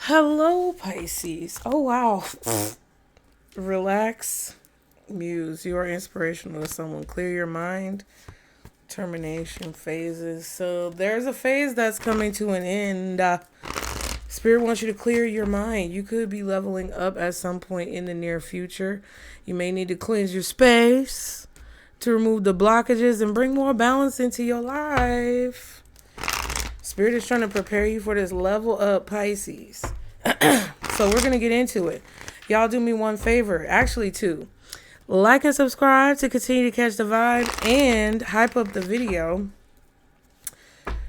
Hello, Pisces. Oh, wow. Relax. Muse. You are inspirational to someone. Clear your mind. Termination phases. So there's a phase that's coming to an end. Spirit wants you to clear your mind. You could be leveling up at some point in the near future. You may need to cleanse your space to remove the blockages and bring more balance into your life. Spirit is trying to prepare you for this level up, Pisces. So we're going to get into it. Y'all do me one favor. Actually, two. Like and subscribe to continue to catch the vibe and hype up the video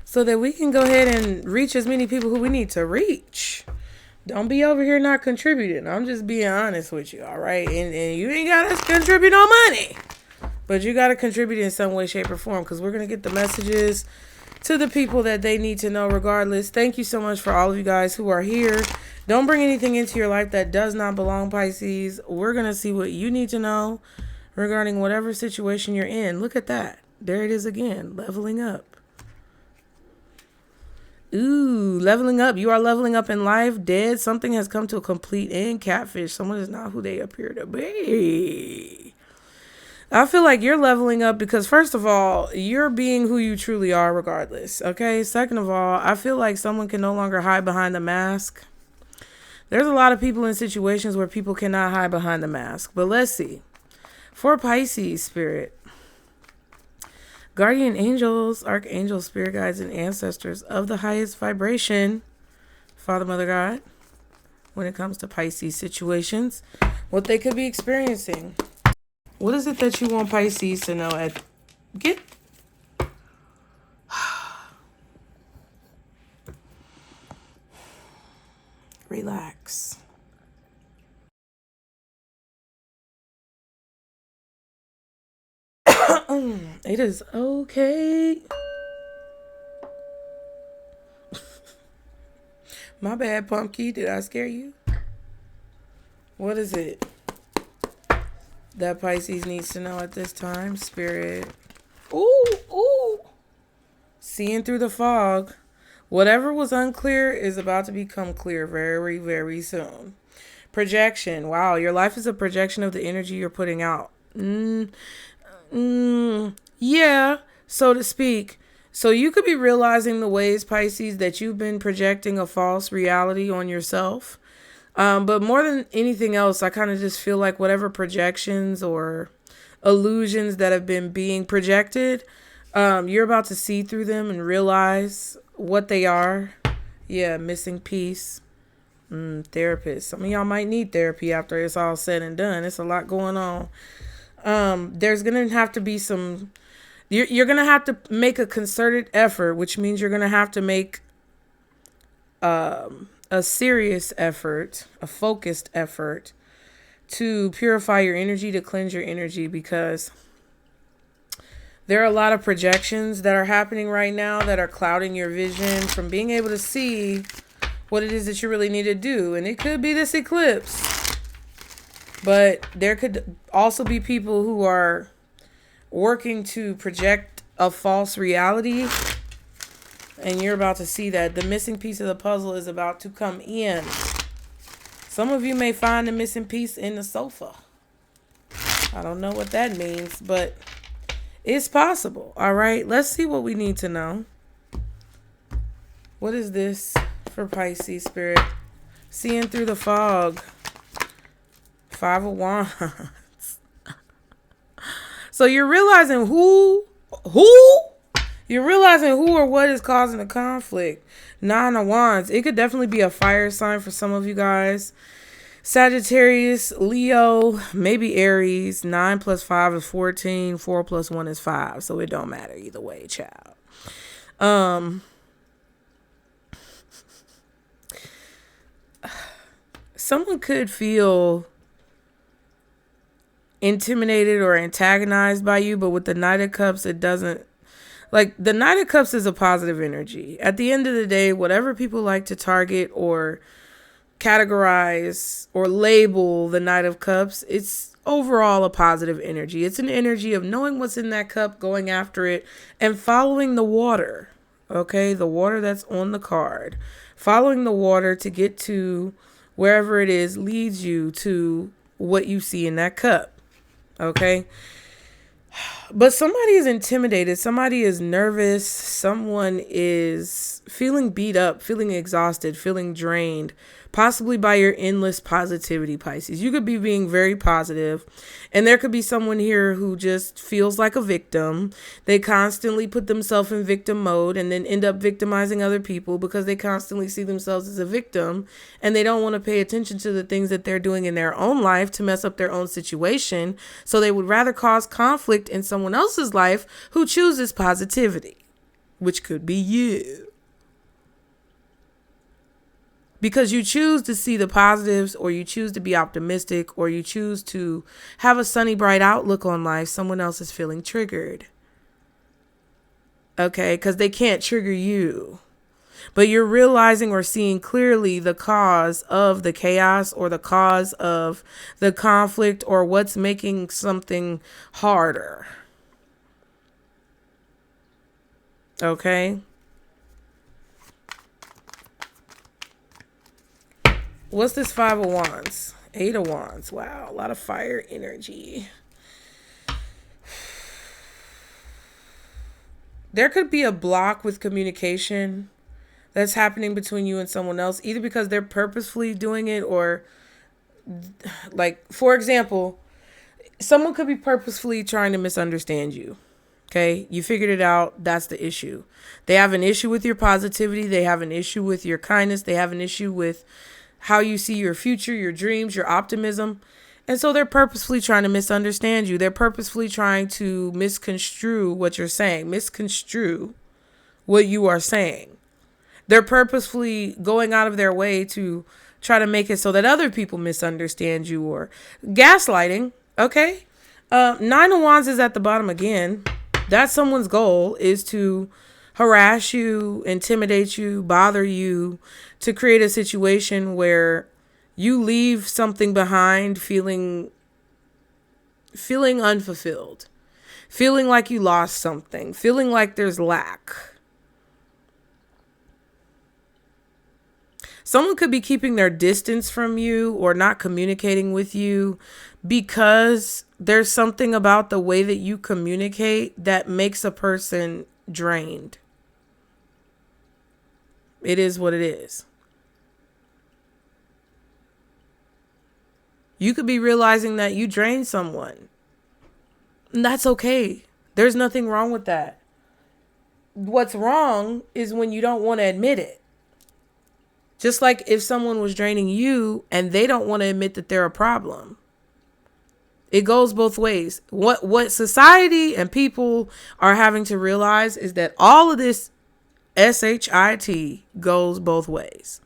so that we can go ahead and reach as many people who we need to reach. Don't be over here not contributing. I'm just being honest with you, all right? And you ain't got to contribute no money. But you got to contribute in some way, shape, or form because we're going to get the messages to the people that they need to know regardless. Thank you so much for all of you guys who are here. Don't bring anything into your life that does not belong, Pisces. We're going to see what you need to know regarding whatever situation you're in. Look at that. There it is again. Leveling up. Ooh, leveling up. You are leveling up in life. Dead. Something has come to a complete end. Catfish. Someone is not who they appear to be. I feel like you're leveling up because, first of all, you're being who you truly are regardless, okay? Second of all, I feel like someone can no longer hide behind the mask. There's a lot of people in situations where people cannot hide behind the mask. But let's see. For Pisces, Spirit, guardian angels, archangels, spirit guides, and ancestors of the highest vibration, Father, Mother, God, when it comes to Pisces situations, what they could be experiencing. What is it that you want Pisces to know Relax. It is okay. My bad, Pumpkin. Did I scare you? What is it that Pisces needs to know at this time, Spirit? Ooh. Seeing through the fog. Whatever was unclear is about to become clear very, very soon. Projection. Wow, your life is a projection of the energy you're putting out. Yeah, so to speak. So you could be realizing the ways, Pisces, that you've been projecting a false reality on yourself. But more than anything else, I kind of just feel like whatever projections or illusions that have been being projected, you're about to see through them and realize what they are. Yeah, missing piece. Therapist. Some of y'all might need therapy after it's all said and done. It's a lot going on. There's going to have to be some... You're going to have to make a concerted effort, which means you're going to have to make a serious effort, a focused effort to purify your energy, to cleanse your energy, because there are a lot of projections that are happening right now that are clouding your vision from being able to see what it is that you really need to do. And it could be this eclipse, but there could also be people who are working to project a false reality. And you're about to see that the missing piece of the puzzle is about to come in. Some of you may find the missing piece in the sofa. I don't know what that means, but it's possible. All right, let's see what we need to know. What is this for Pisces, Spirit? Seeing through the fog. 5 of Wands. So you're realizing who? You're realizing who or what is causing the conflict. 9 of Wands. It could definitely be a fire sign for some of you guys. Sagittarius, Leo, maybe Aries. 9 plus 5 is 14. 4 plus 1 is 5. So it don't matter either way, child. Someone could feel intimidated or antagonized by you, but with the Knight of Cups, it doesn't. Like, the Knight of Cups is a positive energy. At the end of the day, whatever people like to target or categorize or label the Knight of Cups, it's overall a positive energy. It's an energy of knowing what's in that cup, going after it, and following the water. Okay, the water that's on the card. Following the water to get to wherever it is leads you to what you see in that cup. Okay? But somebody is intimidated. Somebody is nervous. Someone is feeling beat up, feeling exhausted, feeling drained, possibly by your endless positivity, Pisces. You could be being very positive, and there could be someone here who just feels like a victim. They constantly put themselves in victim mode and then end up victimizing other people because they constantly see themselves as a victim, and they don't want to pay attention to the things that they're doing in their own life to mess up their own situation. So they would rather cause conflict in someone else's life who chooses positivity, which could be you. Because you choose to see the positives, or you choose to be optimistic, or you choose to have a sunny, bright outlook on life, someone else is feeling triggered. Okay, because they can't trigger you. But you're realizing or seeing clearly the cause of the chaos, or the cause of the conflict, or what's making something harder. Okay? What's this 5 of Wands? 8 of Wands. Wow, a lot of fire energy. There could be a block with communication that's happening between you and someone else, either because they're purposefully doing it, or, like, for example, someone could be purposefully trying to misunderstand you. Okay, you figured it out. That's the issue. They have an issue with your positivity. They have an issue with your kindness. They have an issue with how you see your future, your dreams, your optimism. And so they're purposefully trying to misunderstand you. They're purposefully trying to misconstrue what you're saying, misconstrue what you are saying. They're purposefully going out of their way to try to make it so that other people misunderstand you, or gaslighting. Okay. 9 of Wands is at the bottom again. That's someone's goal, is to harass you, intimidate you, bother you, to create a situation where you leave something behind feeling unfulfilled, feeling like you lost something, feeling like there's lack. Someone could be keeping their distance from you or not communicating with you because there's something about the way that you communicate that makes a person drained. It is what it is. You could be realizing that you drained someone. And that's okay. There's nothing wrong with that. What's wrong is when you don't want to admit it. Just like if someone was draining you and they don't want to admit that they're a problem. It goes both ways. What society and people are having to realize is that all of this SHIT goes both ways.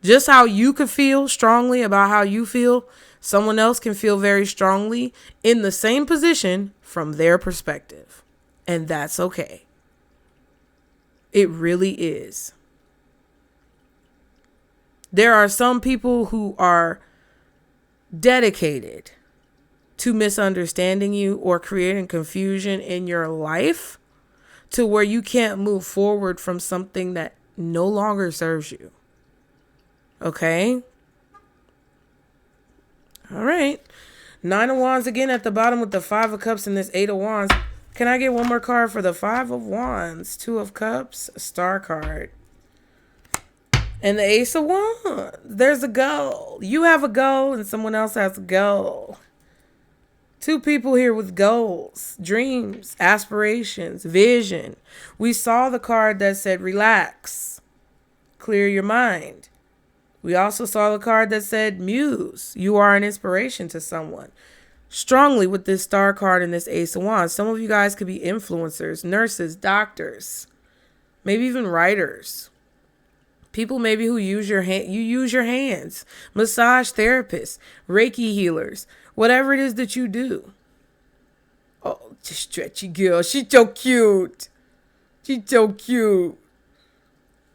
Just how you could feel strongly about how you feel, someone else can feel very strongly in the same position from their perspective. And that's okay. It really is. There are some people who are dedicated to misunderstanding you or creating confusion in your life to where you can't move forward from something that no longer serves you. Okay? All right. 9 of Wands again at the bottom with the 5 of Cups and this 8 of Wands. Can I get one more card for the 5 of Wands? 2 of Cups, a star card. And the Ace of Wands. There's a goal. You have a goal and someone else has a goal. 2 people here with goals, dreams, aspirations, vision. We saw the card that said relax, clear your mind. We also saw the card that said muse. You are an inspiration to someone. Strongly with this star card and this Ace of Wands. Some of you guys could be influencers, nurses, doctors, maybe even writers. People maybe who use your hand, you use your hands, massage therapists, Reiki healers, whatever it is that you do. Oh, stretchy girl. She's so cute. She's so cute.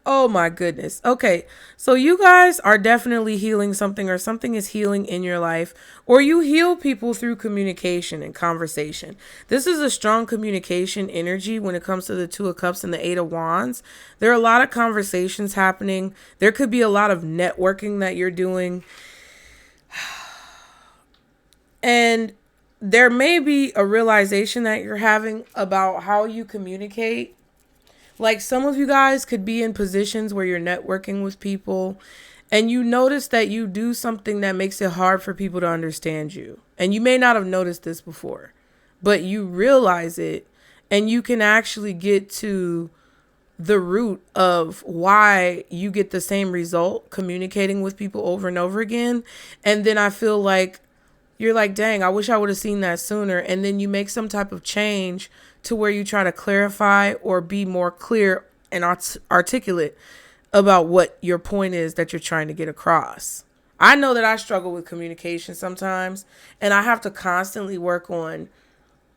Oh my goodness. Okay. So you guys are definitely healing something, or something is healing in your life, or you heal people through communication and conversation. This is a strong communication energy when it comes to the Two of Cups and the Eight of Wands. There are a lot of conversations happening. There could be a lot of networking that you're doing. And there may be a realization that you're having about how you communicate. Like, some of you guys could be in positions where you're networking with people and you notice that you do something that makes it hard for people to understand you. And you may not have noticed this before, but you realize it, and you can actually get to the root of why you get the same result communicating with people over and over again. And then I feel like you're like, dang, I wish I would have seen that sooner. And then you make some type of change to where you try to clarify or be more clear and articulate about what your point is that you're trying to get across. I know that I struggle with communication sometimes, and I have to constantly work on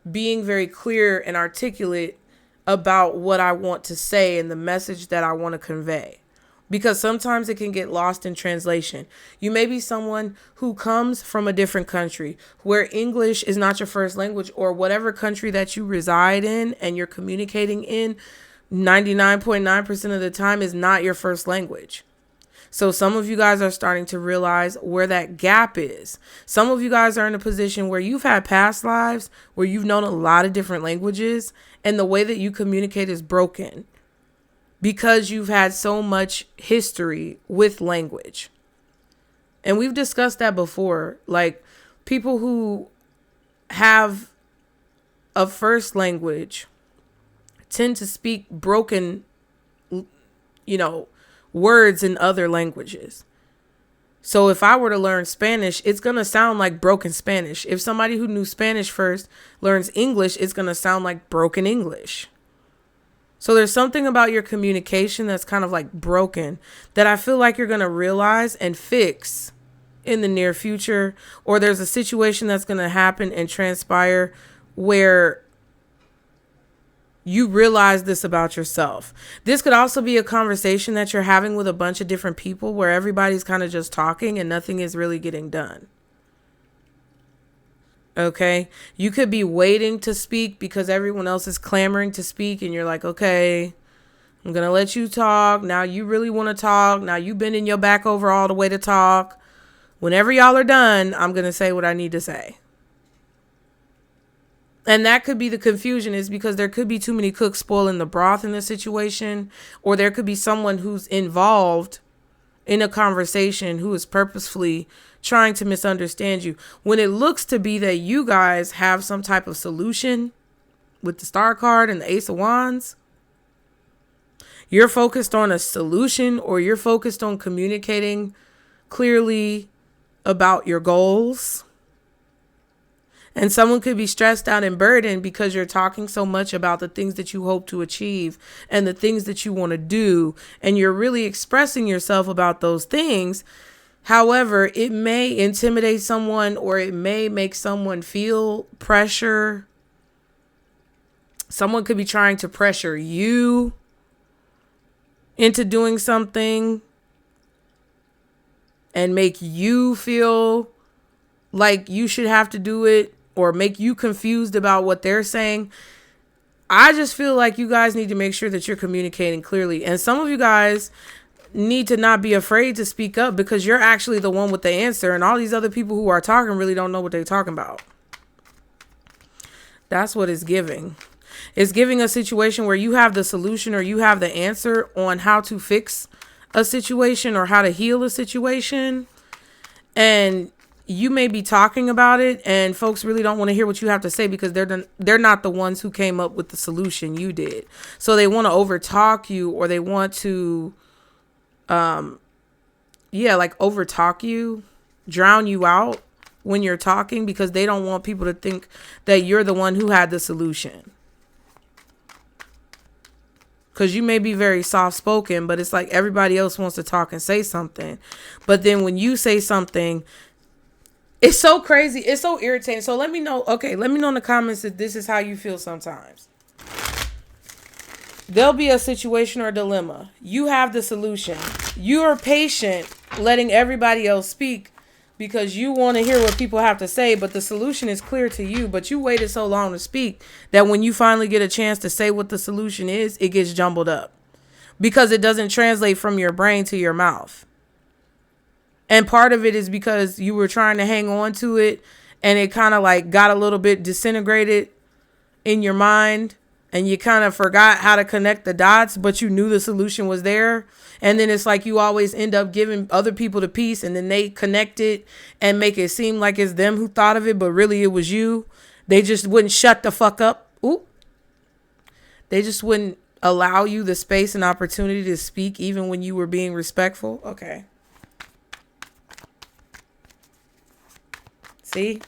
being very clear and articulate about what I want to say and the message that I want to convey. Because sometimes it can get lost in translation. You may be someone who comes from a different country where English is not your first language, or whatever country that you reside in and you're communicating in 99.9% of the time is not your first language. So some of you guys are starting to realize where that gap is. Some of you guys are in a position where you've had past lives where you've known a lot of different languages, and the way that you communicate is broken, because you've had so much history with language. And we've discussed that before. Like, people who have a first language tend to speak broken, words in other languages. So if I were to learn Spanish, it's going to sound like broken Spanish. If somebody who knew Spanish first learns English, it's going to sound like broken English. So there's something about your communication that's kind of like broken that I feel like you're going to realize and fix in the near future. Or there's a situation that's going to happen and transpire where you realize this about yourself. This could also be a conversation that you're having with a bunch of different people where everybody's kind of just talking and nothing is really getting done. Okay, you could be waiting to speak because everyone else is clamoring to speak, and you're like, okay, I'm going to let you talk. Now you really want to talk. Now you've been in your back over all the way to talk. Whenever y'all are done, I'm going to say what I need to say. And that could be the confusion, is because there could be too many cooks spoiling the broth in the situation, or there could be someone who's involved in a conversation who is purposefully trying to misunderstand you, when it looks to be that you guys have some type of solution with the Star card and the Ace of Wands. You're focused on a solution, or you're focused on communicating clearly about your goals. And someone could be stressed out and burdened because you're talking so much about the things that you hope to achieve and the things that you want to do. And you're really expressing yourself about those things. However, it may intimidate someone, or it may make someone feel pressure. Someone could be trying to pressure you into doing something and make you feel like you should have to do it, or make you confused about what they're saying. I just feel like you guys need to make sure that you're communicating clearly. And some of you guys need to not be afraid to speak up, because you're actually the one with the answer, and all these other people who are talking really don't know what they're talking about. That's what it's giving. It's giving a situation where you have the solution, or you have the answer on how to fix a situation or how to heal a situation. And you may be talking about it, and folks really don't want to hear what you have to say, because they're not the ones who came up with the solution. You did. So they want to overtalk you, or they want to overtalk you, drown you out when you're talking, because they don't want people to think that you're the one who had the solution. Because you may be very soft-spoken, but it's like everybody else wants to talk and say something. But then when you say something, it's so crazy. It's so irritating. So let me know. Okay, let me know in the comments if this is how you feel sometimes. There'll be a situation or dilemma. You have the solution. You are patient, letting everybody else speak because you want to hear what people have to say, but the solution is clear to you, but you waited so long to speak that when you finally get a chance to say what the solution is, it gets jumbled up because it doesn't translate from your brain to your mouth. And part of it is because you were trying to hang on to it and it kind of like got a little bit disintegrated in your mind and you kind of forgot how to connect the dots, but you knew the solution was there. And then it's like you always end up giving other people the piece and then they connect it and make it seem like it's them who thought of it, but really it was you. They just wouldn't shut the fuck up. Ooh. They just wouldn't allow you the space and opportunity to speak even when you were being respectful. Okay. See?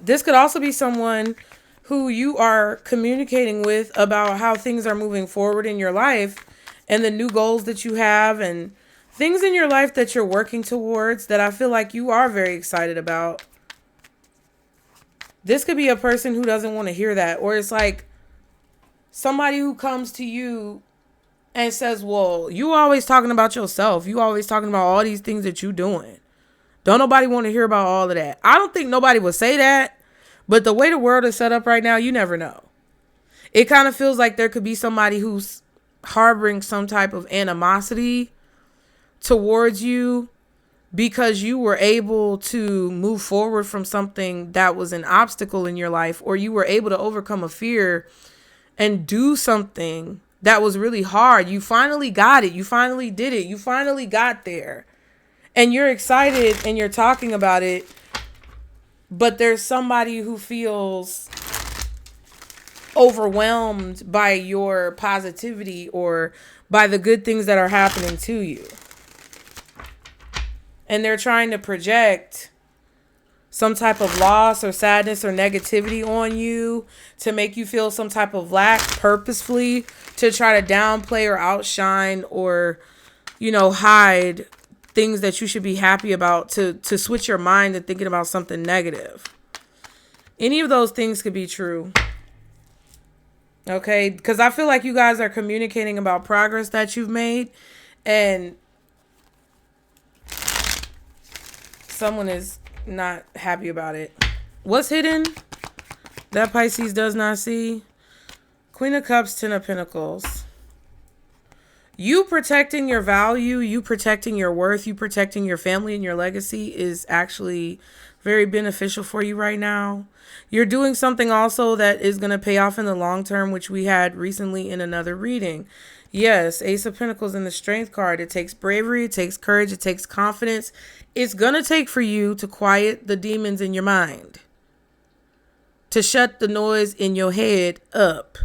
This could also be someone who you are communicating with about how things are moving forward in your life and the new goals that you have and things in your life that you're working towards that I feel like you are very excited about. This could be a person who doesn't want to hear that, or it's like somebody who comes to you and says, well, you always talking about yourself. You always talking about all these things that you doing. Don't nobody want to hear about all of that. I don't think nobody would say that, but the way the world is set up right now, you never know. It kind of feels like there could be somebody who's harboring some type of animosity towards you because you were able to move forward from something that was an obstacle in your life, or you were able to overcome a fear and do something that was really hard. You finally got it. You finally did it. You finally got there. And you're excited and you're talking about it, but there's somebody who feels overwhelmed by your positivity or by the good things that are happening to you. And they're trying to project some type of loss or sadness or negativity on you to make you feel some type of lack purposefully, to try to downplay or outshine or, hide things that you should be happy about, to switch your mind to thinking about something negative. Any of those things could be true. Okay? Because I feel like you guys are communicating about progress that you've made, and someone is not happy about it. What's hidden that Pisces does not see? Queen of Cups, Ten of Pentacles. You protecting your value, you protecting your worth, you protecting your family and your legacy is actually very beneficial for you right now. You're doing something also that is going to pay off in the long term, which we had recently in another reading. Yes, Ace of Pentacles in the Strength card. It takes bravery, it takes courage, it takes confidence. It's going to take for you to quiet the demons in your mind, to shut the noise in your head up.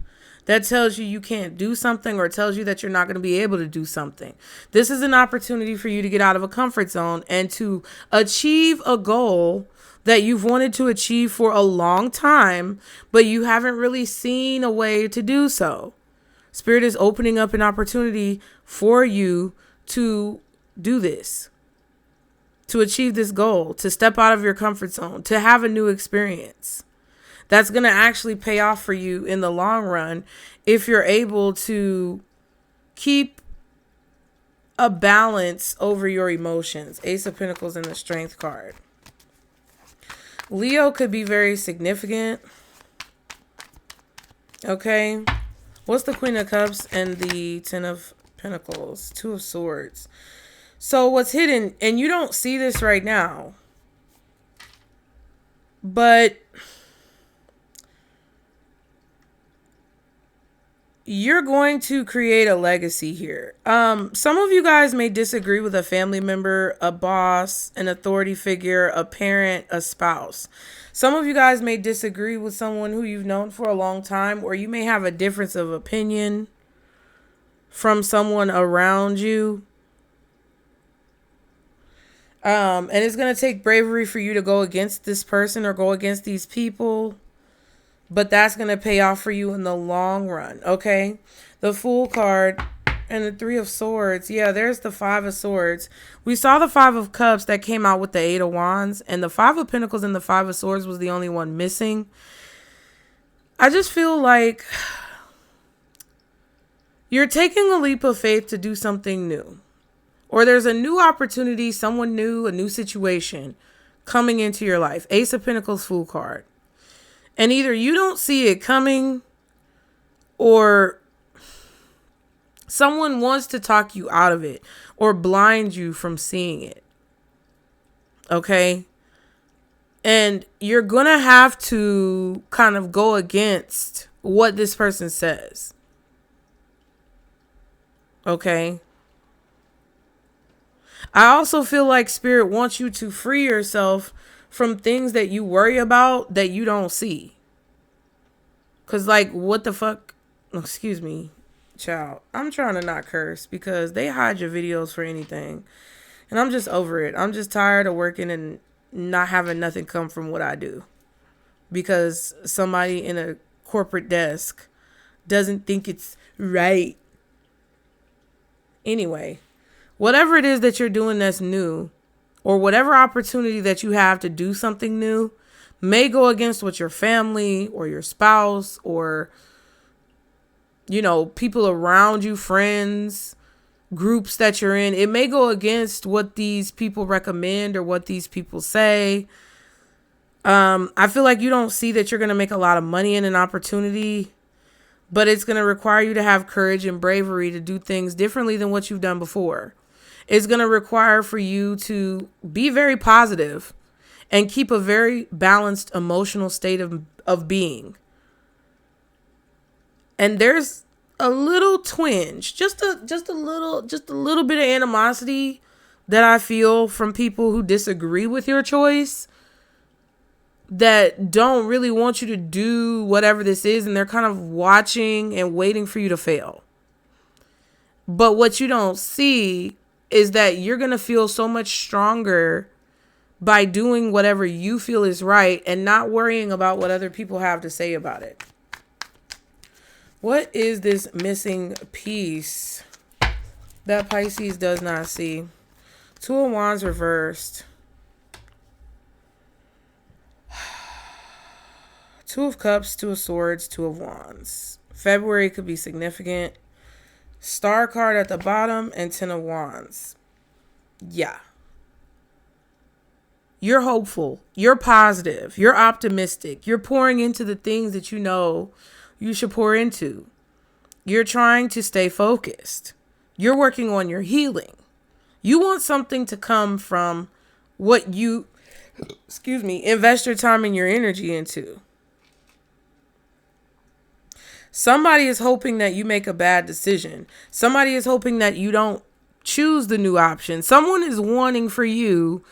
That tells you can't do something, or tells you that you're not going to be able to do something. This is an opportunity for you to get out of a comfort zone and to achieve a goal that you've wanted to achieve for a long time, but you haven't really seen a way to do so. Spirit is opening up an opportunity for you to do this, to achieve this goal, to step out of your comfort zone, to have a new experience. That's going to actually pay off for you in the long run if you're able to keep a balance over your emotions. Ace of Pentacles in the Strength card. Leo could be very significant. Okay. What's the Queen of Cups and the Ten of Pentacles? Two of Swords. So what's hidden, and you don't see this right now, but you're going to create a legacy here. Some of you guys may disagree with a family member, a boss, an authority figure, a parent, a spouse. Some of you guys may disagree with someone who you've known for a long time, or you may have a difference of opinion from someone around you. And it's going to take bravery for you to go against this person or go against these people. But that's going to pay off for you in the long run, okay? The Fool card and the Three of Swords. Yeah, there's the Five of Swords. We saw the Five of Cups that came out with the Eight of Wands. And the Five of Pentacles and the Five of Swords was the only one missing. I just feel like you're taking a leap of faith to do something new. Or there's a new opportunity, someone new, a new situation coming into your life. Ace of Pentacles, Fool card. And either you don't see it coming, or someone wants to talk you out of it or blind you from seeing it. Okay? And you're going to have to kind of go against what this person says. Okay? I also feel like Spirit wants you to free yourself from things that you worry about that you don't see. Because, like, what the fuck? Excuse me, child. I'm trying to not curse because they hide your videos for anything. And I'm just over it. I'm just tired of working and not having nothing come from what I do. Because somebody in a corporate desk doesn't think it's right. Anyway, whatever it is that you're doing that's new, or whatever opportunity that you have to do something new, may go against what your family or your spouse or, you know, people around you, friends, groups that you're in. It may go against what these people recommend or what these people say. I feel like you don't see that you're going to make a lot of money in an opportunity, but it's going to require you to have courage and bravery to do things differently than what you've done before. It's going to require for you to be very positive and keep a very balanced emotional state of being. And there's a little twinge, just a little bit of animosity that I feel from people who disagree with your choice, that don't really want you to do whatever this is, and they're kind of watching and waiting for you to fail. But what you don't see is that you're going to feel so much stronger by doing whatever you feel is right and not worrying about what other people have to say about it. What is this missing piece that Pisces does not see? Two of Wands reversed. Two of Cups, Two of Swords, Two of Wands. February could be significant. Star card at the bottom and Ten of Wands. Yeah. You're hopeful. You're positive. You're optimistic. You're pouring into the things that you know you should pour into. You're trying to stay focused. You're working on your healing. You want something to come from what you, invest your time and your energy into. Somebody is hoping that you make a bad decision. Somebody is hoping that you don't choose the new option. Someone is wanting for you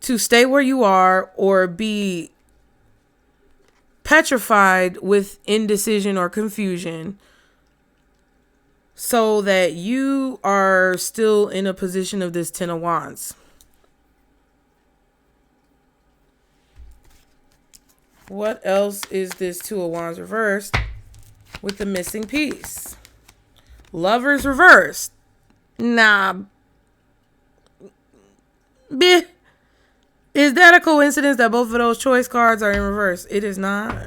to stay where you are or be petrified with indecision or confusion so that you are still in a position of this Ten of Wands. What else is this Two of Wands reversed with the missing piece? Lovers reversed. Nah. Bleh. Is that a coincidence that both of those choice cards are in reverse? It is not.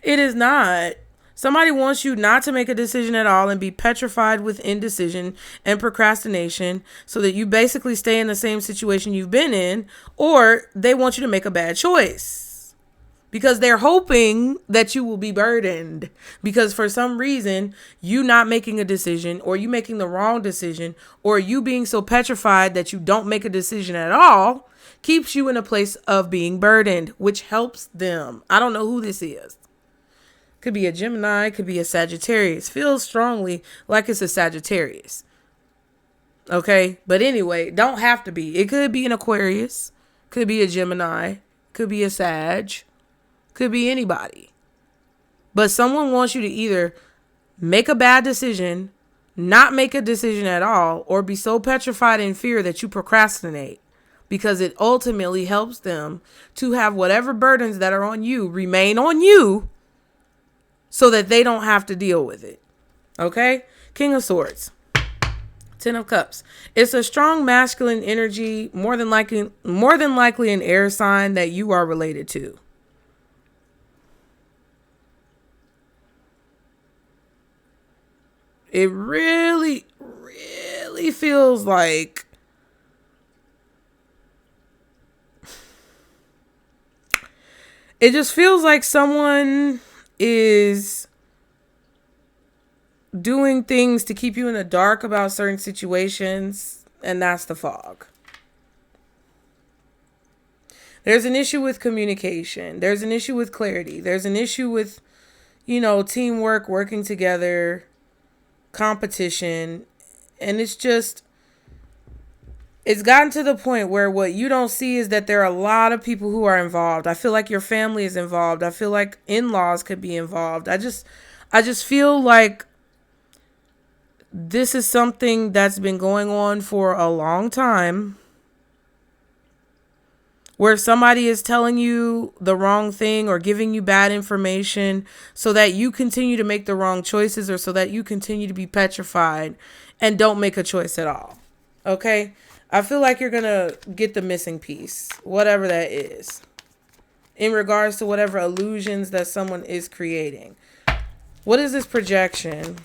It is not. Somebody wants you not to make a decision at all and be petrified with indecision and procrastination so that you basically stay in the same situation you've been in, or they want you to make a bad choice because they're hoping that you will be burdened because for some reason you not making a decision, or you making the wrong decision, or you being so petrified that you don't make a decision at all keeps you in a place of being burdened, which helps them. I don't know who this is. Could be a Gemini, could be a Sagittarius. Feels strongly like it's a Sagittarius. Okay? But anyway, don't have to be. It could be an Aquarius, could be a Gemini, could be a Sag, could be anybody. But someone wants you to either make a bad decision, not make a decision at all, or be so petrified in fear that you procrastinate, because it ultimately helps them to have whatever burdens that are on you remain on you so that they don't have to deal with it. Okay? King of Swords. Ten of Cups. It's a strong masculine energy, more than likely an air sign that you are related to. It really, really feels like it just feels like someone is doing things to keep you in the dark about certain situations, and that's the fog. There's an issue with communication. There's an issue with clarity. There's an issue with, teamwork, working together, competition. And it's gotten to the point where what you don't see is that there are a lot of people who are involved. I feel like your family is involved. I feel like in-laws could be involved. I just feel like this is something that's been going on for a long time, where somebody is telling you the wrong thing or giving you bad information so that you continue to make the wrong choices, or so that you continue to be petrified and don't make a choice at all. Okay? I feel like you're going to get the missing piece, whatever that is, in regards to whatever illusions that someone is creating. What is this projection?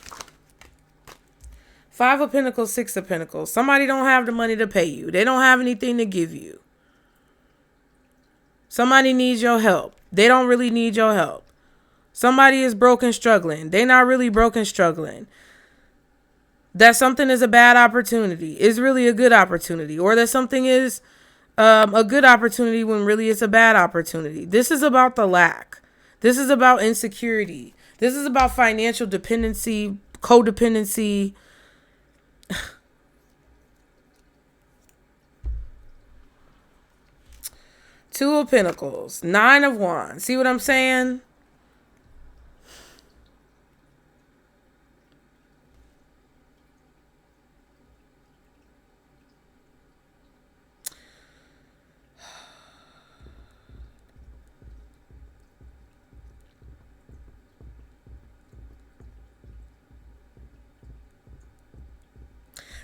5 of Pentacles, 6 of Pentacles. Somebody don't have the money to pay you. They don't have anything to give you. Somebody needs your help. They don't really need your help. Somebody is broke and struggling. They not really broke and struggling. That something is a bad opportunity is really a good opportunity. Or that something is a good opportunity when really it's a bad opportunity. This is about the lack. This is about insecurity. This is about financial dependency, codependency. Two of Pentacles, 9 of Wands. See what I'm saying?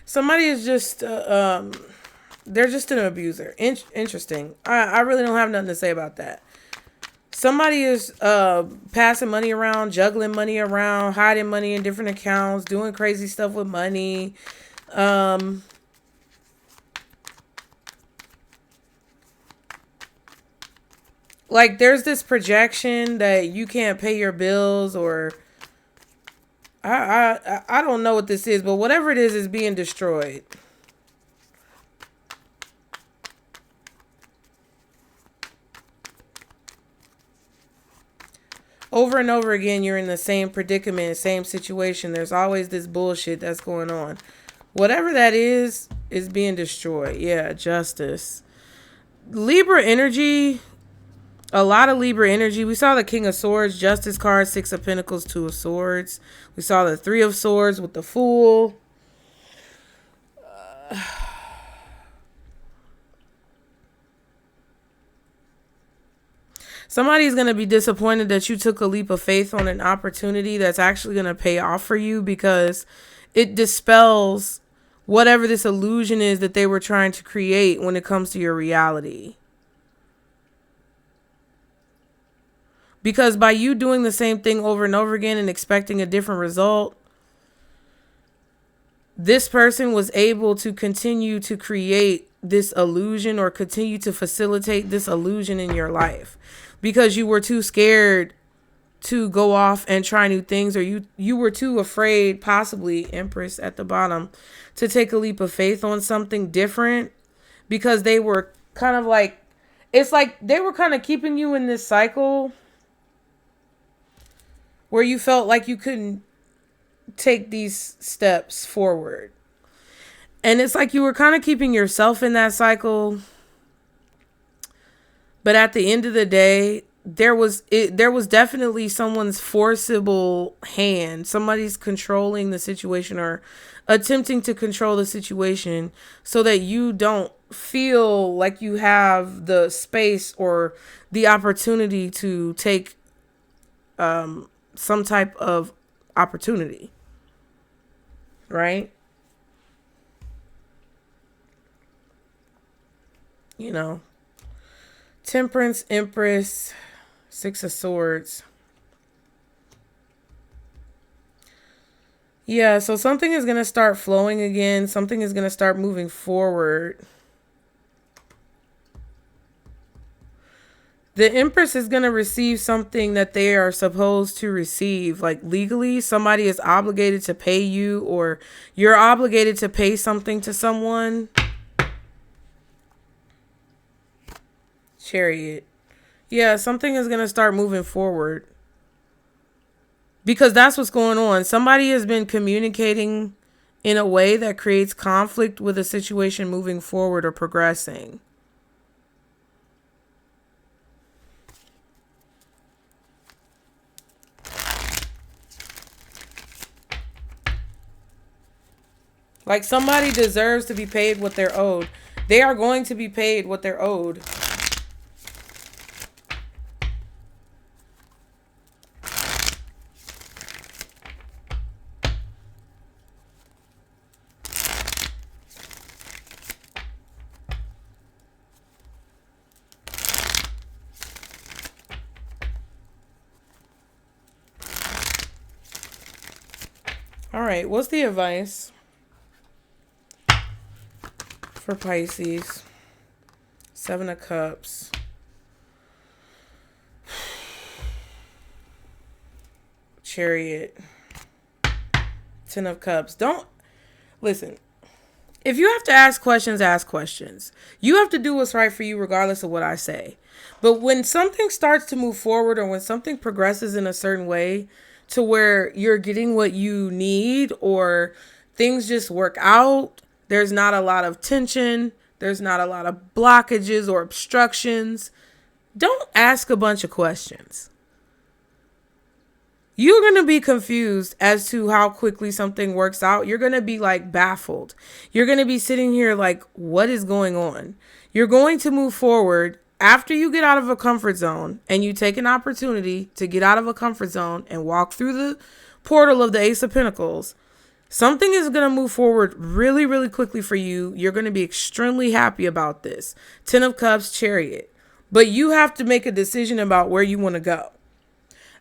Somebody is just they're just an abuser. Interesting. I really don't have nothing to say about that. Somebody is passing money around, juggling money around, hiding money in different accounts, doing crazy stuff with money. Like there's this projection that you can't pay your bills, or I don't know what this is, but whatever it is being destroyed. Over and over again, you're in the same predicament, same situation. There's always this bullshit that's going on. Whatever that is being destroyed. Yeah, justice. Libra energy. A lot of Libra energy. We saw the King of Swords, Justice card, 6 of Pentacles, 2 of Swords. We saw the 3 of Swords with the Fool. Somebody's going to be disappointed that you took a leap of faith on an opportunity that's actually going to pay off for you, because it dispels whatever this illusion is that they were trying to create when it comes to your reality. Because by you doing the same thing over and over again and expecting a different result, this person was able to continue to create this illusion, or continue to facilitate this illusion in your life, because you were too scared to go off and try new things, or you were too afraid, possibly, Empress at the bottom, to take a leap of faith on something different, because they were kind of like, it's like they were kind of keeping you in this cycle where you felt like you couldn't take these steps forward. And it's like you were kind of keeping yourself in that cycle. But at the end of the day, there was definitely someone's forcible hand. Somebody's controlling the situation, or attempting to control the situation, so that you don't feel like you have the space or the opportunity to take some type of opportunity. Right? You know. Temperance, Empress, 6 of Swords. Yeah, so something is going to start flowing again. Something is going to start moving forward. The Empress is going to receive something that they are supposed to receive. Like legally, somebody is obligated to pay you, or you're obligated to pay something to someone. Chariot. Yeah, something is going to start moving forward. Because that's what's going on. Somebody has been communicating in a way that creates conflict with a situation moving forward or progressing. Like somebody deserves to be paid what they're owed. They are going to be paid what they're owed. All right, what's the advice for Pisces? 7 of Cups. Chariot. 10 of Cups. Don't listen. If you have to ask questions, ask questions. You have to do what's right for you regardless of what I say. But when something starts to move forward, or when something progresses in a certain way to where you're getting what you need, or things just work out, there's not a lot of tension, there's not a lot of blockages or obstructions, don't ask a bunch of questions. You're going to be confused as to how quickly something works out. You're going to be like baffled. You're going to be sitting here like, what is going on? You're going to move forward after you get out of a comfort zone, and you take an opportunity to get out of a comfort zone and walk through the portal of the Ace of Pentacles. Something is going to move forward really, really quickly for you. You're going to be extremely happy about this. 10 of Cups, Chariot. But you have to make a decision about where you want to go.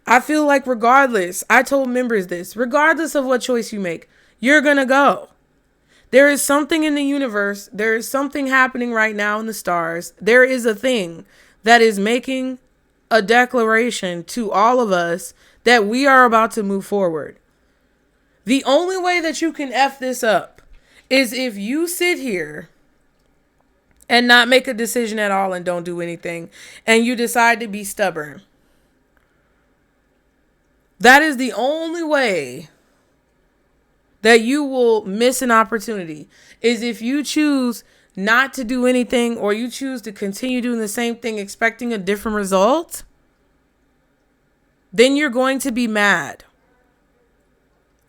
I feel like regardless, I told members this, regardless of what choice you make, you're going to go. There is something in the universe. There is something happening right now in the stars. There is a thing that is making a declaration to all of us that we are about to move forward. The only way that you can F this up is if you sit here and not make a decision at all and don't do anything, and you decide to be stubborn. That is the only way that you will miss an opportunity, is if you choose not to do anything, or you choose to continue doing the same thing expecting a different result. Then you're going to be mad.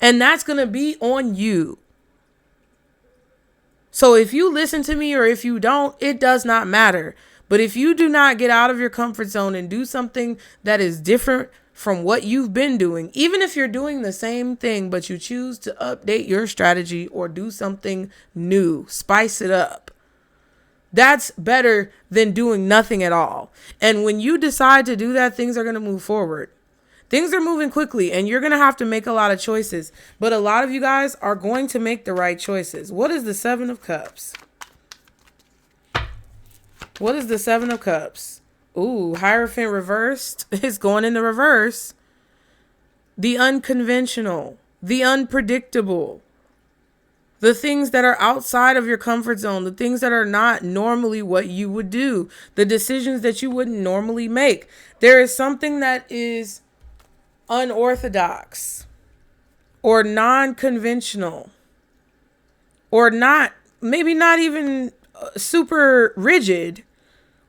And that's going to be on you. So if you listen to me or if you don't, it does not matter. But if you do not get out of your comfort zone and do something that is different from what you've been doing, even if you're doing the same thing, but you choose to update your strategy or do something new, spice it up, that's better than doing nothing at all. And when you decide to do that, things are going to move forward. Things are moving quickly, and you're going to have to make a lot of choices. But a lot of you guys are going to make the right choices. What is the 7 of Cups? What is the 7 of Cups? Ooh, Hierophant reversed. It's going in the reverse. The unconventional, the unpredictable, the things that are outside of your comfort zone, the things that are not normally what you would do, the decisions that you wouldn't normally make. There is something that is unorthodox or non-conventional, or not, maybe not even super rigid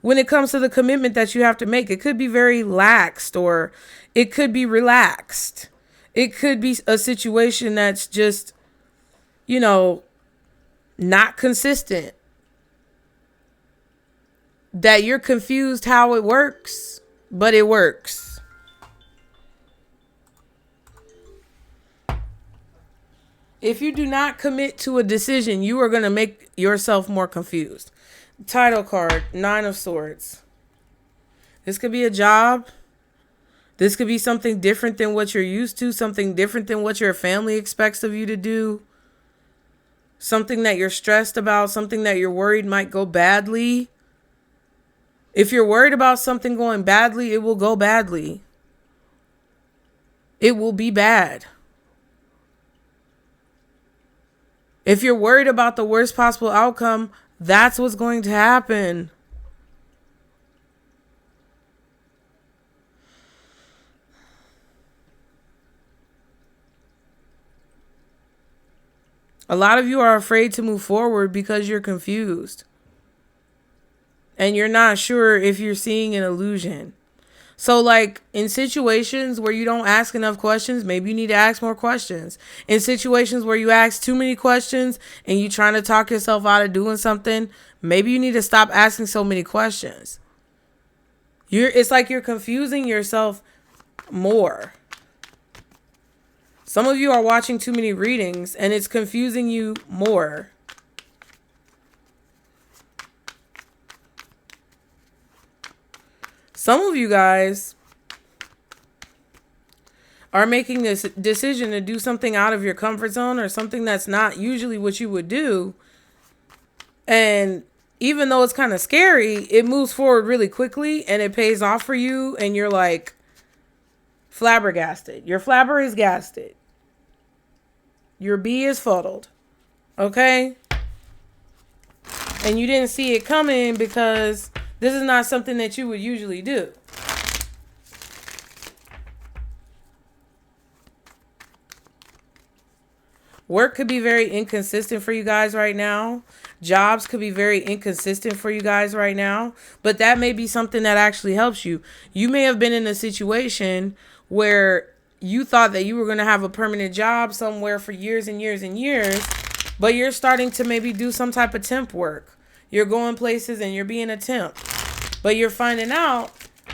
when it comes to the commitment that you have to make. It could be very laxed, or it could be relaxed. It could be a situation that's just, not consistent. That you're confused how it works, but it works. If you do not commit to a decision, you are going to make yourself more confused. Title card, 9 of Swords. This could be a job. This could be something different than what you're used to, something different than what your family expects of you to do, something that you're stressed about, something that you're worried might go badly. If you're worried about something going badly, it will go badly. It will be bad. If you're worried about the worst possible outcome, that's what's going to happen. A lot of you are afraid to move forward because you're confused. And you're not sure if you're seeing an illusion. So like in situations where you don't ask enough questions, maybe you need to ask more questions. In situations where you ask too many questions and you're trying to talk yourself out of doing something, maybe you need to stop asking so many questions. It's like you're confusing yourself more. Some of you are watching too many readings and it's confusing you more. Some of you guys are making this decision to do something out of your comfort zone or something that's not usually what you would do. And even though it's kind of scary, it moves forward really quickly and it pays off for you. And you're like flabbergasted. Your flabber is gasted. Your bee is fuddled. Okay? And you didn't see it coming because this is not something that you would usually do. Work could be very inconsistent for you guys right now. Jobs could be very inconsistent for you guys right now. But that may be something that actually helps you. You may have been in a situation where you thought that you were going to have a permanent job somewhere for years and years and years. But you're starting to maybe do some type of temp work. You're going places and you're being a temp. But you're finding out,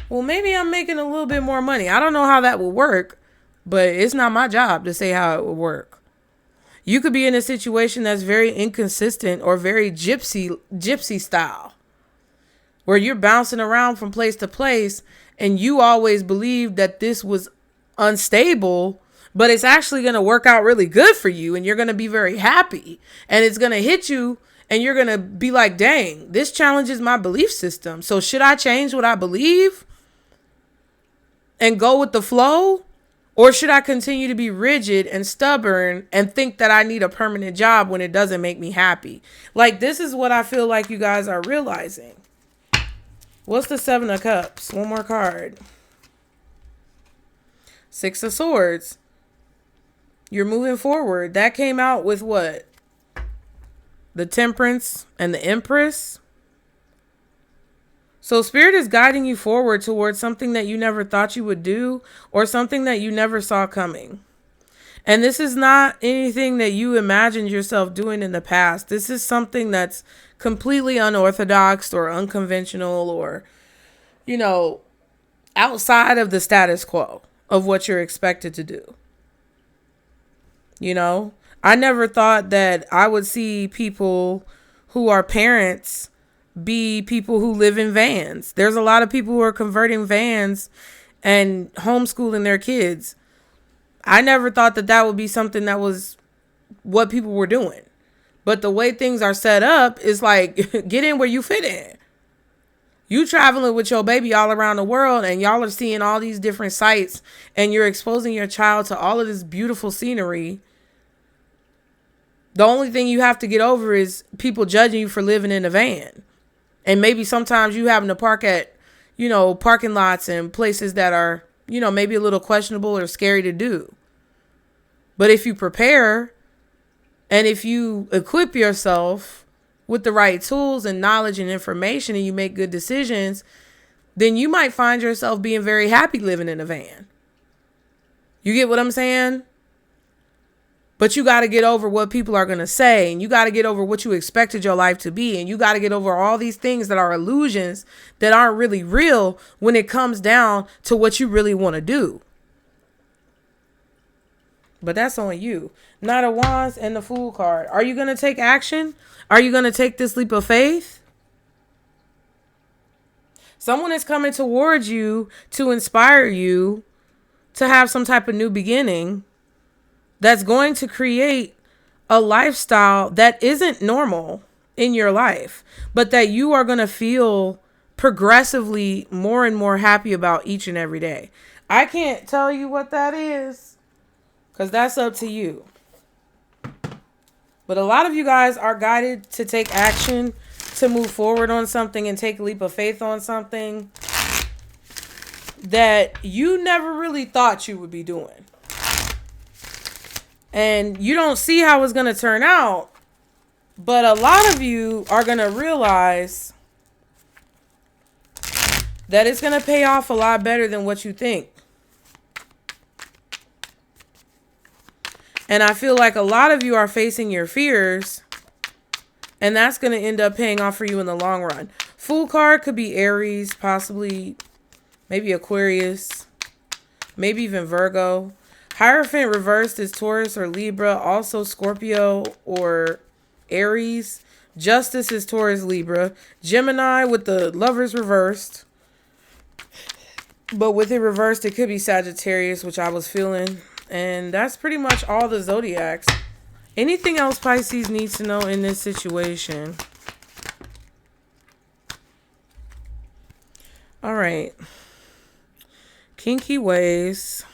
well, maybe I'm making a little bit more money. I don't know how that will work, but it's not my job to say how it will work. You could be in a situation that's very inconsistent or very gypsy style, where you're bouncing around from place to place and you always believed that this was unstable, but it's actually going to work out really good for you and you're going to be very happy and it's going to hit you. And you're going to be like, dang, this challenges my belief system. So should I change what I believe and go with the flow? Or should I continue to be rigid and stubborn and think that I need a permanent job when it doesn't make me happy? Like, this is what I feel like you guys are realizing. What's the 7 of Cups? One more card. 6 of Swords. You're moving forward. That came out with what? The Temperance and the Empress. So Spirit is guiding you forward towards something that you never thought you would do or something that you never saw coming. And this is not anything that you imagined yourself doing in the past. This is something that's completely unorthodox or unconventional or, outside of the status quo of what you're expected to do. I never thought that I would see people who are parents be people who live in vans. There's a lot of people who are converting vans and homeschooling their kids. I never thought that that would be something that was what people were doing. But the way things are set up is like, get in where you fit in. You traveling with your baby all around the world and y'all are seeing all these different sights and you're exposing your child to all of this beautiful scenery. The only thing you have to get over is people judging you for living in a van. And maybe sometimes you having to park at, parking lots and places that are, maybe a little questionable or scary to do. But if you prepare and if you equip yourself with the right tools and knowledge and information and you make good decisions, then you might find yourself being very happy living in a van. You get what I'm saying? But you got to get over what people are going to say. And you got to get over what you expected your life to be. And you got to get over all these things that are illusions that aren't really real when it comes down to what you really want to do. But that's on you. Knight of Wands and the Fool card. Are you going to take action? Are you going to take this leap of faith? Someone is coming towards you to inspire you to have some type of new beginning that's going to create a lifestyle that isn't normal in your life, but that you are going to feel progressively more and more happy about each and every day. I can't tell you what that is because that's up to you. But a lot of you guys are guided to take action, to move forward on something and take a leap of faith on something that you never really thought you would be doing. And you don't see how it's going to turn out, but a lot of you are going to realize that it's going to pay off a lot better than what you think. And I feel like a lot of you are facing your fears, and that's going to end up paying off for you in the long run. Fool card could be Aries, possibly maybe Aquarius, maybe even Virgo. Hierophant reversed is Taurus or Libra, also Scorpio or Aries. Justice is Taurus, Libra. Gemini with the Lovers reversed. But with it reversed, it could be Sagittarius, which I was feeling. And that's pretty much all the zodiacs. Anything else Pisces needs to know in this situation? All right. Kinky ways.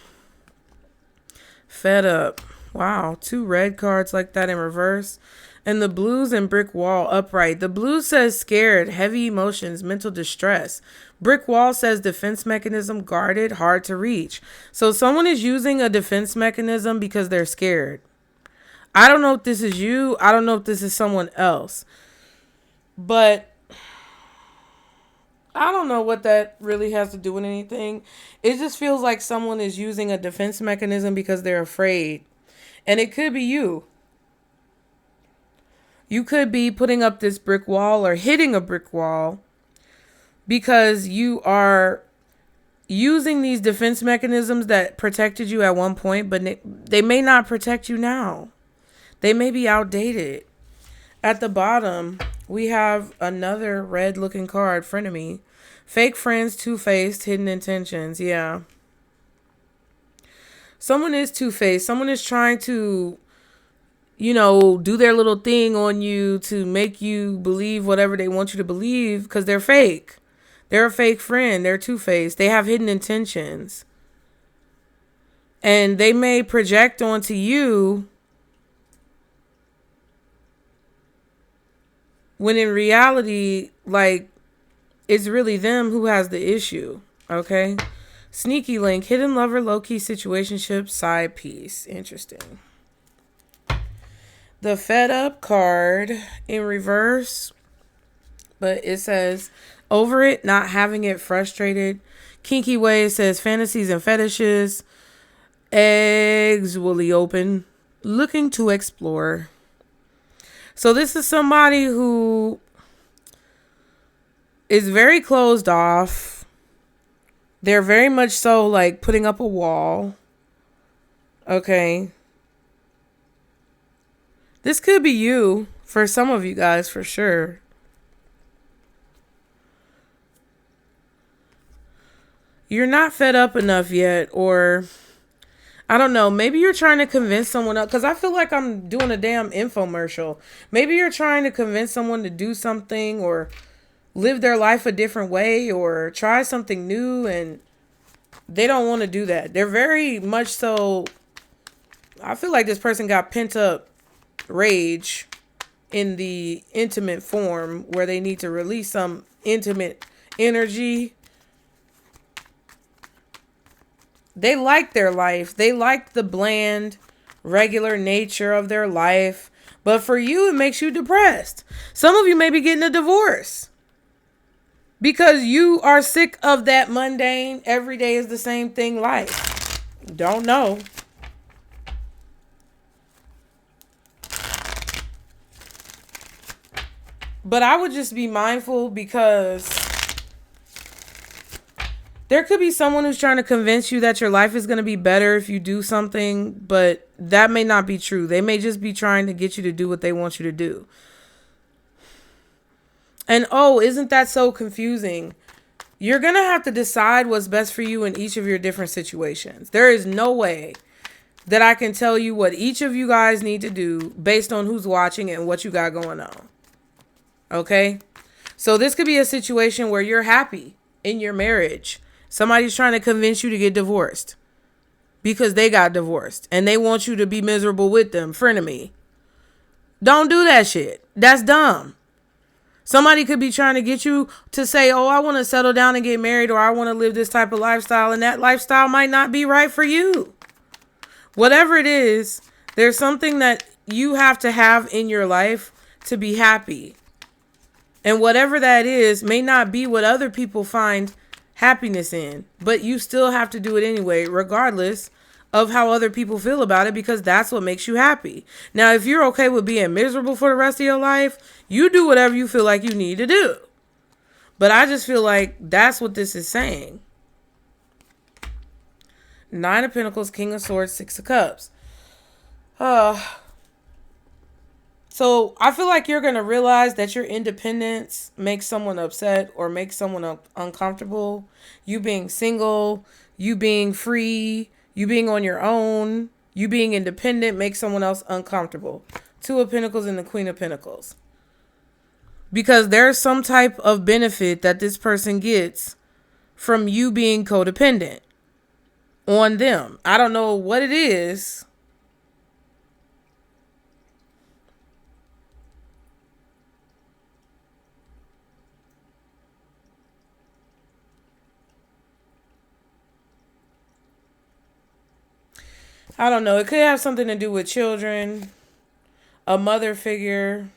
Fed up. Wow. 2 red cards like that in reverse. And the blues and brick wall upright. The blue says scared, heavy emotions, mental distress. Brick wall says defense mechanism, guarded, hard to reach. So someone is using a defense mechanism because they're scared. I don't know if this is you. I don't know if this is someone else. But I don't know what that really has to do with anything. It just feels like someone is using a defense mechanism because they're afraid. And it could be you. You could be putting up this brick wall or hitting a brick wall because you are using these defense mechanisms that protected you at one point, but they may not protect you now. They may be outdated. At the bottom, we have another red looking card, frenemy. Fake friends, two-faced, hidden intentions. Yeah. Someone is two-faced. Someone is trying to, do their little thing on you to make you believe whatever they want you to believe because they're fake. They're a fake friend. They're two-faced. They have hidden intentions. And they may project onto you when in reality, it's really them who has the issue. Okay? Sneaky link, hidden lover, low-key situationship, side piece. Interesting. The fed up card in reverse, but it says over it, not having it, frustrated. Kinky way, it says fantasies and fetishes. Eggs woolly open, looking to explore. So this is somebody who is very closed off. They're very much so putting up a wall. Okay. This could be you for some of you guys for sure. You're not fed up enough yet, or I don't know. Maybe you're trying to convince someone else, because I feel like I'm doing a damn infomercial. Maybe you're trying to convince someone to do something or live their life a different way or try something new, and they don't want to do that. They're very much so. I feel like this person got pent up rage in the intimate form where they need to release some intimate energy. They like their life. They like the bland, regular nature of their life. But for you, it makes you depressed. Some of you may be getting a divorce because you are sick of that mundane, every day is the same thing life. Don't know. But I would just be mindful because there could be someone who's trying to convince you that your life is going to be better if you do something, but that may not be true. They may just be trying to get you to do what they want you to do. And isn't that so confusing? You're going to have to decide what's best for you in each of your different situations. There is no way that I can tell you what each of you guys need to do based on who's watching and what you got going on. Okay? So this could be a situation where you're happy in your marriage. Somebody's trying to convince you to get divorced because they got divorced and they want you to be miserable with them. Frenemy. Don't do that shit. That's dumb. Somebody could be trying to get you to say, oh, I want to settle down and get married, or I want to live this type of lifestyle, and that lifestyle might not be right for you. Whatever it is, there's something that you have to have in your life to be happy. And whatever that is may not be what other people find happiness in, but you still have to do it anyway, regardless of how other people feel about it, because that's what makes you happy. Now, if you're okay with being miserable for the rest of your life, you do whatever you feel like you need to do. But I just feel like that's what this is saying. 9 of Pentacles, King of Swords, 6 of Cups. So I feel like you're going to realize that your independence makes someone upset or makes someone uncomfortable. You being single, you being free, you being on your own, you being independent makes someone else uncomfortable. 2 of Pentacles and the Queen of Pentacles. Because there's some type of benefit that this person gets from you being codependent on them. I don't know what it is. I don't know. It could have something to do with children, a mother figure.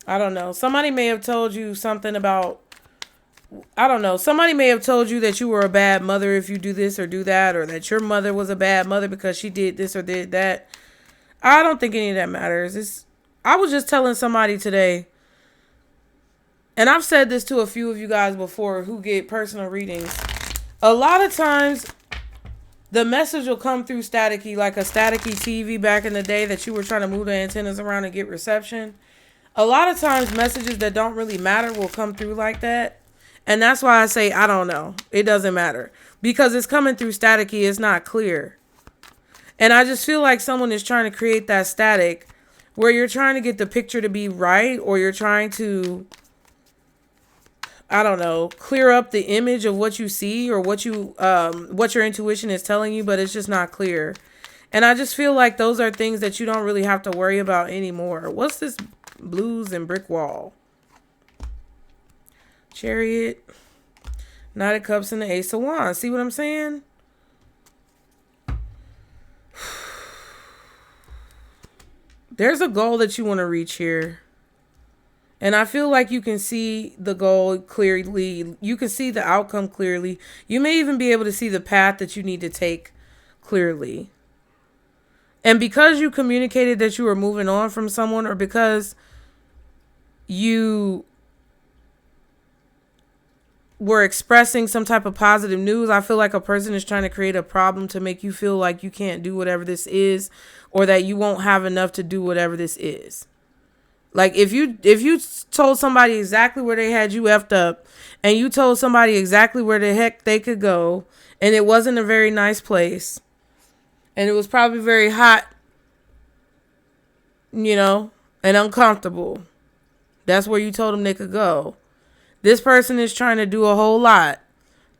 I don't know. Somebody may have told you something about, I don't know. Somebody may have told you that you were a bad mother if you do this or do that, or that your mother was a bad mother because she did this or did that. I don't think any of that matters. I was just telling somebody today, and I've said this to a few of you guys before who get personal readings. A lot of times, the message will come through staticky, like a staticky TV back in the day that you were trying to move the antennas around and get reception. A lot of times, messages that don't really matter will come through like that. And that's why I say, I don't know. It doesn't matter. Because it's coming through staticky. It's not clear. And I just feel like someone is trying to create that static where you're trying to get the picture to be right, or you're trying to, I don't know, clear up the image of what you see or what your intuition is telling you, but it's just not clear. And I just feel like those are things that you don't really have to worry about anymore. What's this blues and brick wall? Chariot, Knight of Cups, and the Ace of Wands. See what I'm saying? There's a goal that you want to reach here. And I feel like you can see the goal clearly. You can see the outcome clearly. You may even be able to see the path that you need to take clearly. And because you communicated that you were moving on from someone, or because you were expressing some type of positive news, I feel like a person is trying to create a problem to make you feel like you can't do whatever this is, or that you won't have enough to do whatever this is. Like if you told somebody exactly where they had you effed up, and you told somebody exactly where the heck they could go, and it wasn't a very nice place, and it was probably very hot, and uncomfortable. That's where you told them they could go. This person is trying to do a whole lot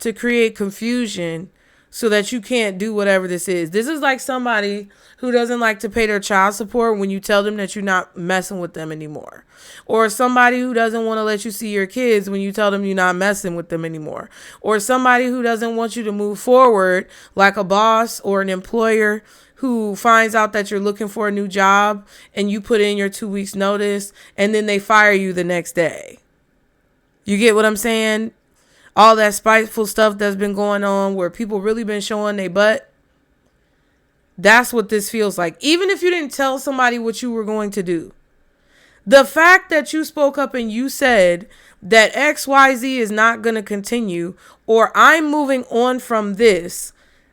to create confusion so that you can't do whatever this is. This is like somebody who doesn't like to pay their child support when you tell them that you're not messing with them anymore. Or somebody who doesn't want to let you see your kids when you tell them you're not messing with them anymore. Or somebody who doesn't want you to move forward, like a boss or an employer who finds out that you're looking for a new job and you put in your 2 weeks notice and then they fire you the next day. You get what I'm saying? All that spiteful stuff that's been going on where people really been showing their butt. That's what this feels like. Even if you didn't tell somebody what you were going to do, The fact that you spoke up and you said that XYZ is not going to continue, or I'm moving on from this,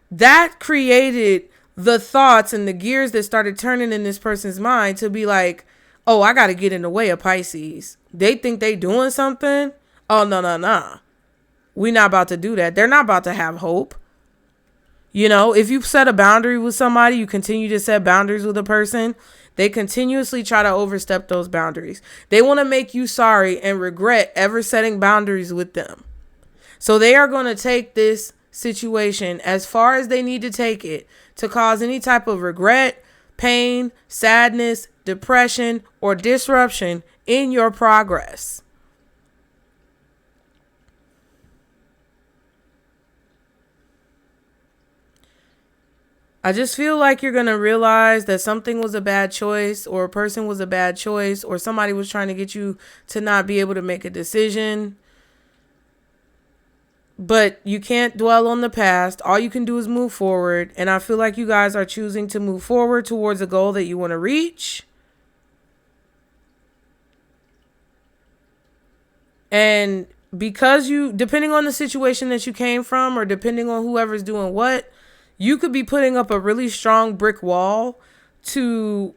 that created the thoughts and the gears that started turning in this person's mind to be like, oh, I got to get in the way of Pisces. They think they doing something. Oh, no. We're not about to do that. They're not about to have hope. You know, if you set a boundary with somebody, you continue to set boundaries with a person, they continuously try to overstep those boundaries. They want to make you sorry and regret ever setting boundaries with them. So they are going to take this situation as far as they need to take it to cause any type of regret, pain, sadness, depression, or disruption in your progress. I just feel like you're going to realize that something was a bad choice, or a person was a bad choice, or somebody was trying to get you to not be able to make a decision. But you can't dwell on the past. All you can do is move forward. And I feel like you guys are choosing to move forward towards a goal that you want to reach. And because depending on the situation that you came from, or depending on whoever's doing what, you could be putting up a really strong brick wall to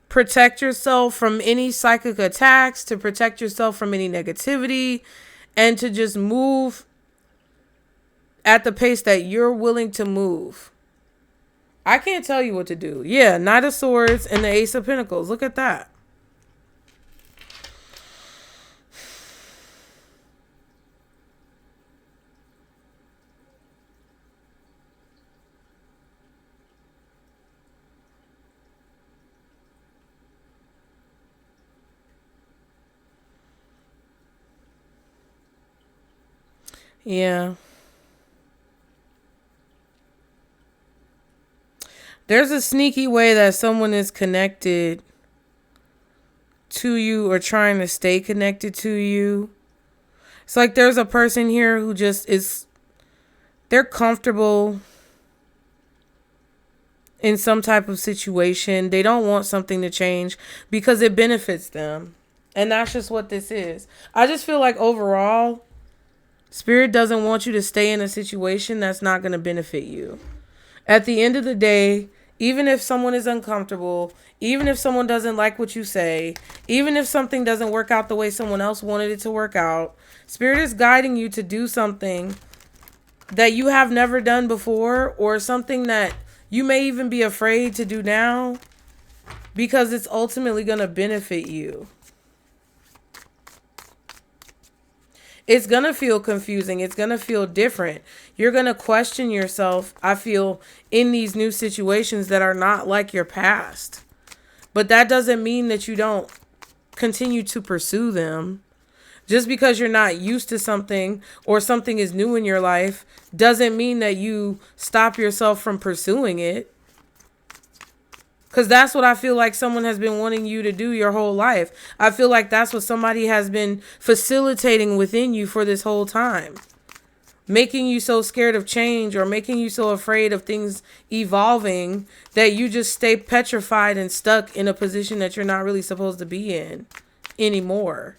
protect yourself from any psychic attacks, to protect yourself from any negativity, and to just move at the pace that you're willing to move. I can't tell you what to do. Yeah, Knight of Swords and the Ace of Pentacles. Look at that. Yeah. There's a sneaky way that someone is connected to you or trying to stay connected to you. It's like there's a person here who just they're comfortable in some type of situation. They don't want something to change because it benefits them. And that's just what this is. I just feel like overall, Spirit doesn't want you to stay in a situation that's not going to benefit you. At the end of the day, even if someone is uncomfortable, even if someone doesn't like what you say, even if something doesn't work out the way someone else wanted it to work out, Spirit is guiding you to do something that you have never done before, or something that you may even be afraid to do now, because it's ultimately going to benefit you. It's going to feel confusing. It's going to feel different. You're going to question yourself, I feel, in these new situations that are not like your past. But that doesn't mean that you don't continue to pursue them. Just because you're not used to something, or something is new in your life, doesn't mean that you stop yourself from pursuing it. Because that's what I feel like someone has been wanting you to do your whole life. I feel like that's what somebody has been facilitating within you for this whole time. Making you so scared of change, or making you so afraid of things evolving, that you just stay petrified and stuck in a position that you're not really supposed to be in anymore.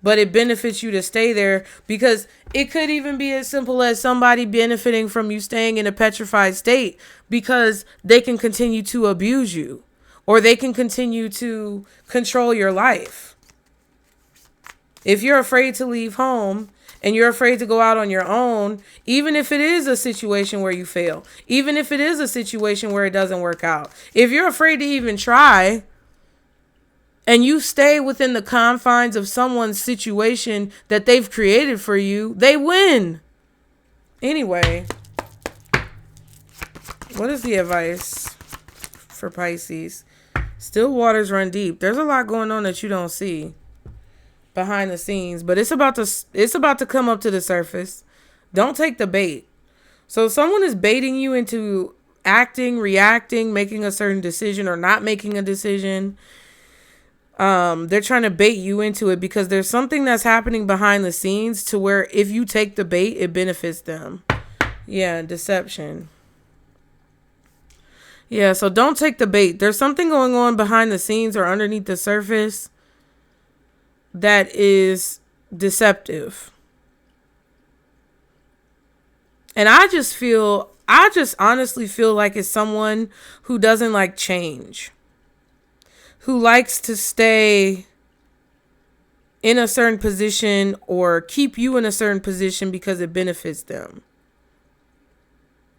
But it benefits you to stay there, because it could even be as simple as somebody benefiting from you staying in a petrified state because they can continue to abuse you, or they can continue to control your life. If you're afraid to leave home and you're afraid to go out on your own, even if it is a situation where you fail, even if it is a situation where it doesn't work out, if you're afraid to even try, and you stay within the confines of someone's situation that they've created for you, they win. Anyway, what is the advice for Pisces? Still waters run deep. There's a lot going on that you don't see behind the scenes, but it's about to come up to the surface. Don't take the bait. So someone is baiting you into acting, reacting, making a certain decision, or not making a decision. They're trying to bait you into it because there's something that's happening behind the scenes to where if you take the bait, it benefits them. Yeah, deception. Yeah, so don't take the bait. There's something going on behind the scenes or underneath the surface that is deceptive. And I just honestly feel like it's someone who doesn't like change, who likes to stay in a certain position or keep you in a certain position because it benefits them.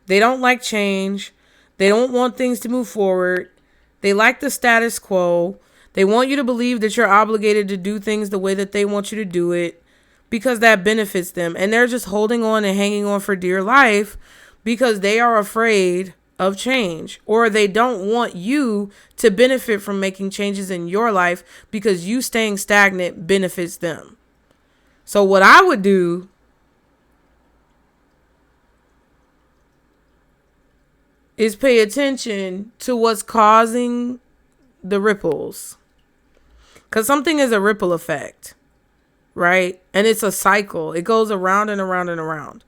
They don't like change. They don't want things to move forward. They like the status quo. They want you to believe that you're obligated to do things the way that they want you to do it because that benefits them. And they're just holding on and hanging on for dear life because they are afraid of change, or they don't want you to benefit from making changes in your life because you staying stagnant benefits them. So what I would do is pay attention to what's causing the ripples, because something is a ripple effect, right? And it's a cycle. It goes around and around and around.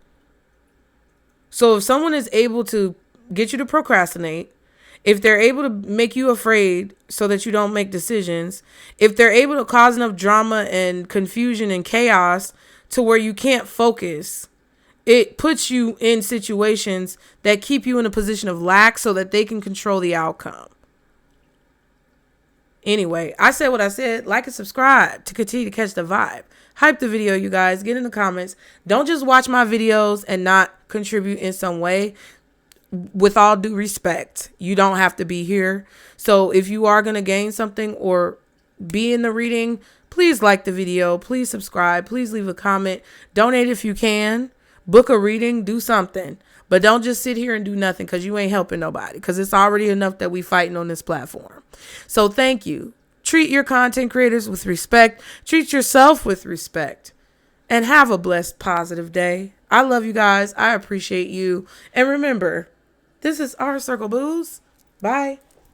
So if someone is able to get you to procrastinate, if they're able to make you afraid so that you don't make decisions, if they're able to cause enough drama and confusion and chaos to where you can't focus, it puts you in situations that keep you in a position of lack so that they can control the outcome. Anyway, I said what I said. Like and subscribe to continue to catch the vibe. Hype the video, you guys. Get in the comments. Don't just watch my videos and not contribute in some way. With all due respect, you don't have to be here. So if you are going to gain something or be in the reading, please like the video. Please subscribe. Please leave a comment. Donate if you can. Book a reading. Do something. But don't just sit here and do nothing, because you ain't helping nobody, because it's already enough that we fighting on this platform. So thank you. Treat your content creators with respect. Treat yourself with respect. And have a blessed, positive day. I love you guys. I appreciate you. And remember, this is our circle, booze. Bye.